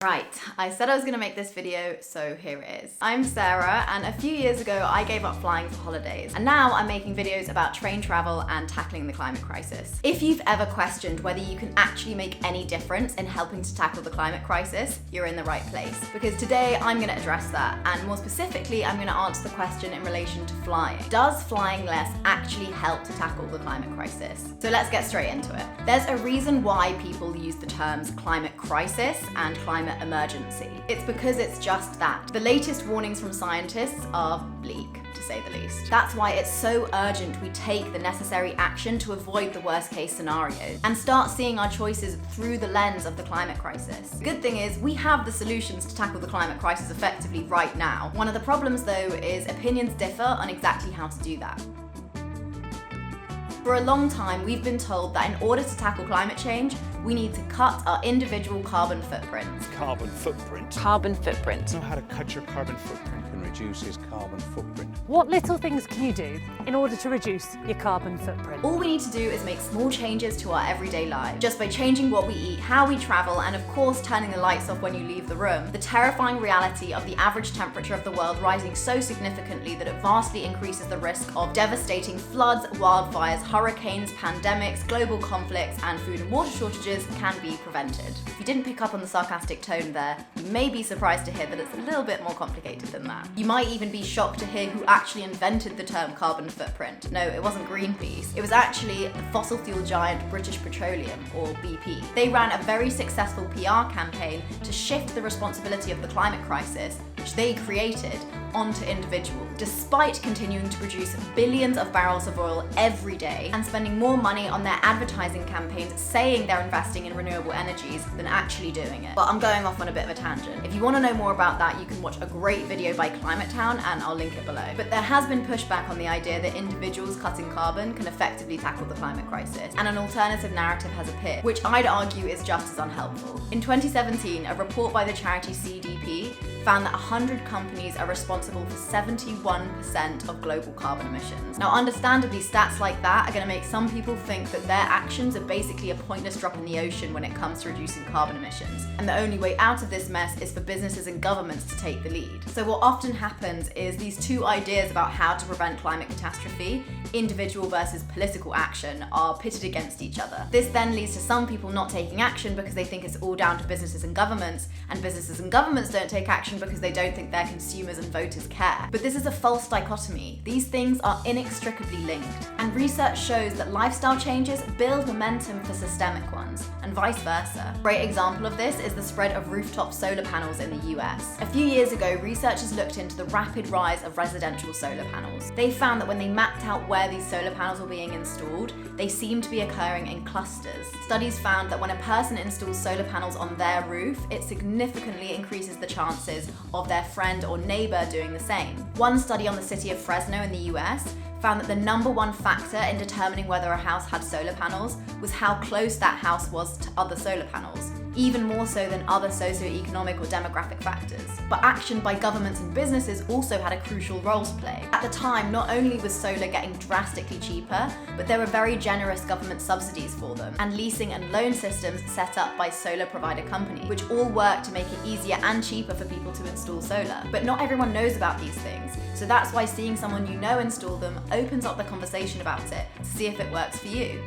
Right, I said I was going to make this video, so here it is. I'm Sarah, and a few years ago I gave up flying for holidays, and now I'm making videos about train travel and tackling the climate crisis. If you've ever questioned whether you can actually make any difference in helping to tackle the climate crisis, you're in the right place. Because today I'm going to address that, and more specifically I'm going to answer the question in relation to flying. Does flying less actually help to tackle the climate crisis? So let's get straight into it. There's a reason why people use the terms climate crisis and climate emergency. It's because it's just that. The latest warnings from scientists are bleak, to say the least. That's why it's so urgent we take the necessary action to avoid the worst case scenarios and start seeing our choices through the lens of the climate crisis. The good thing is we have the solutions to tackle the climate crisis effectively right now. One of the problems though is opinions differ on exactly how to do that. For a long time, we've been told that in order to tackle climate change, we need to cut our individual carbon footprints. Carbon footprint. Carbon footprint. Know how to cut your carbon footprint and reduce his carbon footprint. What little things can you do in order to reduce your carbon footprint? All we need to do is make small changes to our everyday lives. Just by changing what we eat, how we travel, and of course turning the lights off when you leave the room. The terrifying reality of the average temperature of the world rising so significantly that it vastly increases the risk of devastating floods, wildfires, hurricanes, pandemics, global conflicts, and food and water shortages can be prevented. If you didn't pick up on the sarcastic tone there, you may be surprised to hear that it's a little bit more complicated than that. You might even be shocked to hear who actually invented the term carbon footprint. No, it wasn't Greenpeace. It was actually the fossil fuel giant British Petroleum, or BP. They ran a very successful PR campaign to shift the responsibility of the climate crisis, which they created, onto individuals, despite continuing to produce billions of barrels of oil every day and spending more money on their advertising campaigns saying they're investing in renewable energies than actually doing it. But I'm going off on a bit of a tangent. If you want to know more about that, you can watch a great video by Climate Town, and I'll link it below. But there has been pushback on the idea that individuals cutting carbon can effectively tackle the climate crisis, and an alternative narrative has appeared, which I'd argue is just as unhelpful. In 2017, a report by the charity CDP found that 100 companies are responsible for 71% of global carbon emissions. Now, understandably, stats like that are going to make some people think that their actions are basically a pointless drop in the ocean when it comes to reducing carbon emissions, and the only way out of this mess is for businesses and governments to take the lead. So what often happens is these two ideas about how to prevent climate catastrophe, individual versus political action, are pitted against each other. This then leads to some people not taking action because they think it's all down to businesses and governments don't take action because they don't think their consumers and voters care. But this is a false dichotomy. These things are inextricably linked, and research shows that lifestyle changes build momentum for systemic ones, and vice versa. A great example of this is the spread of rooftop solar panels in the US. A few years ago, researchers looked into the rapid rise of residential solar panels. They found that when they mapped out where these solar panels were being installed, they seemed to be occurring in clusters. Studies found that when a person installs solar panels on their roof, it significantly increases the chances of their friend or neighbor doing the same. One study on the city of Fresno in the US found that the number one factor in determining whether a house had solar panels was how close that house was to other solar panels, even more so than other socioeconomic or demographic factors. But action by governments and businesses also had a crucial role to play. At the time, not only was solar getting drastically cheaper, but there were very generous government subsidies for them, and leasing and loan systems set up by solar provider companies, which all work to make it easier and cheaper for people to install solar. But not everyone knows about these things, so that's why seeing someone you know install them opens up the conversation about it to see if it works for you.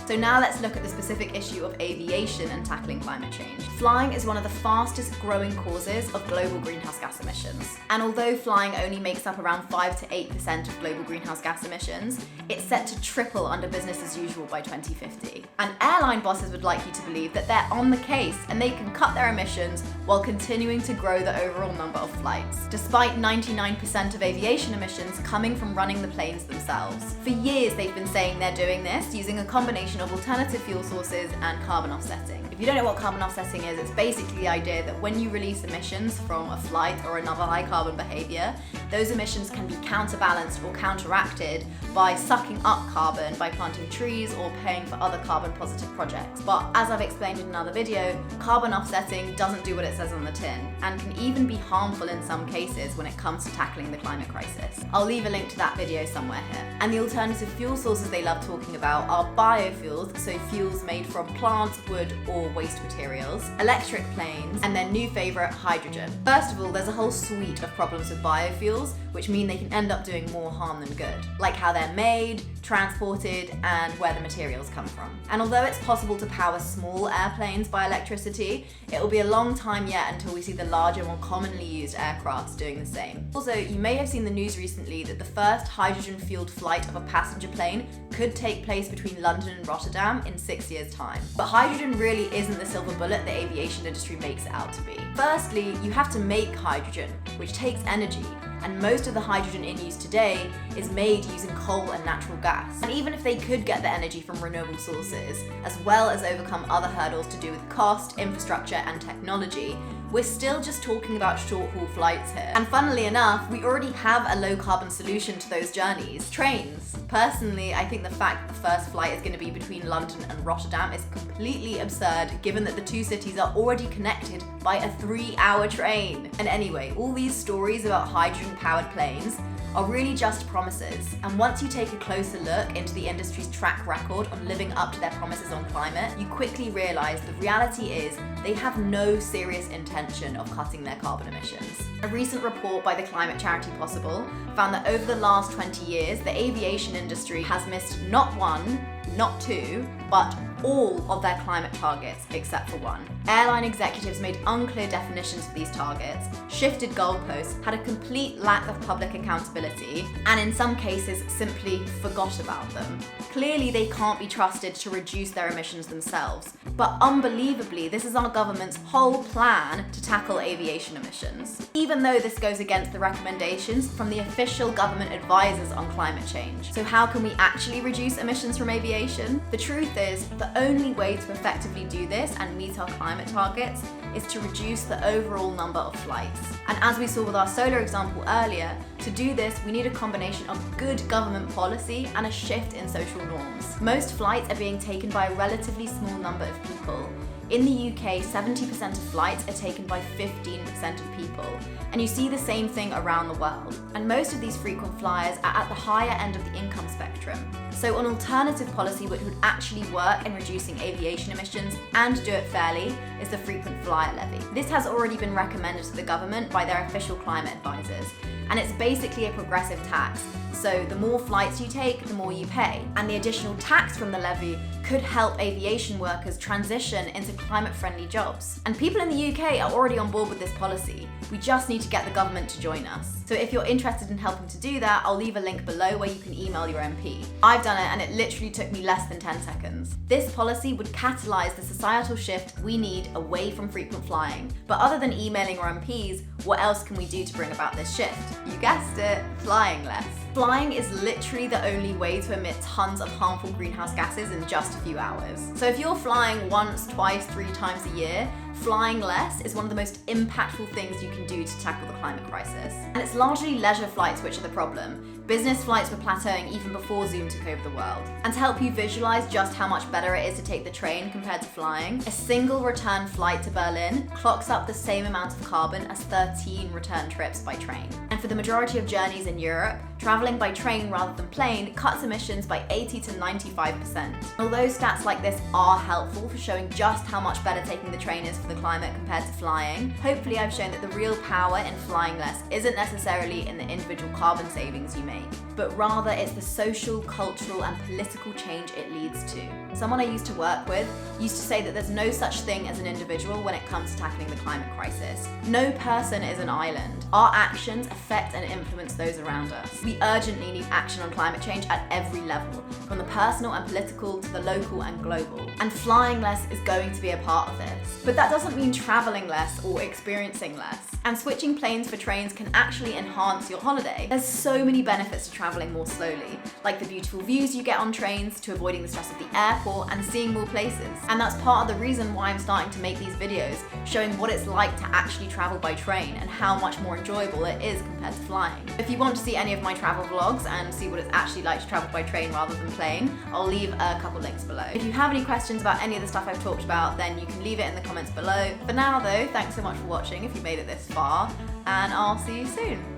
So now let's look at the specific issue of aviation and tackling climate change. Flying is one of the fastest growing causes of global greenhouse gas emissions. And although flying only makes up around 5 to 8% of global greenhouse gas emissions, it's set to triple under business as usual by 2050. And airline bosses would like you to believe that they're on the case and they can cut their emissions while continuing to grow the overall number of flights, despite 99% of aviation emissions coming from running the planes themselves. For years they've been saying they're doing this using a combination of alternative fuel sources and carbon offsetting. If you don't know what carbon offsetting is, it's basically the idea that when you release emissions from a flight or another high carbon behavior, those emissions can be counterbalanced or counteracted by sucking up carbon by planting trees or paying for other carbon positive projects. But as I've explained in another video, carbon offsetting doesn't do what it says on the tin and can even be harmful in some cases when it comes to tackling the climate crisis. I'll leave a link to that video somewhere here. And the alternative fuel sources they love talking about are biofuels, biofuels, so fuels made from plants, wood, or waste materials, electric planes, and their new favourite, hydrogen. First of all, there's a whole suite of problems with biofuels, which mean they can end up doing more harm than good, like how they're made, transported, and where the materials come from. And although it's possible to power small airplanes by electricity, it will be a long time yet until we see the larger, more commonly used aircrafts doing the same. Also, you may have seen the news recently that the first hydrogen-fueled flight of a passenger plane could take place between London and Rotterdam in 6 years' time. But hydrogen really isn't the silver bullet the aviation industry makes it out to be. Firstly, you have to make hydrogen, which takes energy, and most of the hydrogen in use today is made using coal and natural gas. And even if they could get the energy from renewable sources, as well as overcome other hurdles to do with cost, infrastructure, and technology, we're still just talking about short-haul flights here. And funnily enough, we already have a low-carbon solution to those journeys: trains. Personally, I think the fact that the first flight is going to be between London and Rotterdam is completely absurd, given that the two cities are already connected by a 3-hour train. And anyway, all these stories about hydrogen-powered planes are really just promises. And once you take a closer look into the industry's track record on living up to their promises on climate, you quickly realize the reality is they have no serious intention of cutting their carbon emissions. A recent report by the climate charity Possible found that over the last 20 years, the aviation industry has missed not one, not two, but all of their climate targets except for one. Airline executives made unclear definitions for these targets, shifted goalposts, had a complete lack of public accountability, and in some cases simply forgot about them. Clearly, they can't be trusted to reduce their emissions themselves. But unbelievably, this is our government's whole plan to tackle aviation emissions, even though this goes against the recommendations from the official government advisors on climate change. So how can we actually reduce emissions from aviation? The truth is, the only way to effectively do this and meet our climate targets is to reduce the overall number of flights. And as we saw with our solar example earlier, to do this, we need a combination of good government policy and a shift in social norms. Most flights are being taken by a relatively small number of people. In the UK, 70% of flights are taken by 15% of people, and you see the same thing around the world. And most of these frequent flyers are at the higher end of the income spectrum. So an alternative policy which would actually work in reducing aviation emissions and do it fairly is the frequent flyer levy. This has already been recommended to the government by their official climate advisors, and it's basically a progressive tax. So the more flights you take, the more you pay. And the additional tax from the levy could help aviation workers transition into climate-friendly jobs. And people in the UK are already on board with this policy. We just need to get the government to join us. So if you're interested in helping to do that, I'll leave a link below where you can email your MP. I've done it and it literally took me less than 10 seconds. This policy would catalyse the societal shift we need away from frequent flying. But other than emailing our MPs, what else can we do to bring about this shift? You guessed it, flying less. Flying is literally the only way to emit tons of harmful greenhouse gases in just a few hours. So if you're flying once, twice, 3 times a year, flying less is one of the most impactful things you can do to tackle the climate crisis. And it's largely leisure flights which are the problem. Business flights were plateauing even before Zoom took over the world. And to help you visualize just how much better it is to take the train compared to flying, a single return flight to Berlin clocks up the same amount of carbon as 13 return trips by train. And for the majority of journeys in Europe, traveling by train rather than plane cuts emissions by 80 to 95%. Although stats like this are helpful for showing just how much better taking the train is for the climate compared to flying, hopefully I've shown that the real power in flying less isn't necessarily in the individual carbon savings you make, but rather it's the social, cultural, and political change it leads to. Someone I used to work with used to say that there's no such thing as an individual when it comes to tackling the climate crisis. No person is an island. Our actions affect and influence those around us. We urgently need action on climate change at every level, from the personal and political to the local and global. And flying less is going to be a part of this. But that doesn't mean traveling less or experiencing less. And switching planes for trains can actually enhance your holiday. There's so many benefits to traveling more slowly, like the beautiful views you get on trains, to avoiding the stress of the airport and seeing more places. And that's part of the reason why I'm starting to make these videos, showing what it's like to actually travel by train and how much more enjoyable it is compared to flying. If you want to see any of my travel vlogs and see what it's actually like to travel by train rather than plane, I'll leave a couple links below. If you have any questions about any of the stuff I've talked about, then you can leave it in the comments below. For now though, thanks so much for watching if you made it this far, and I'll see you soon.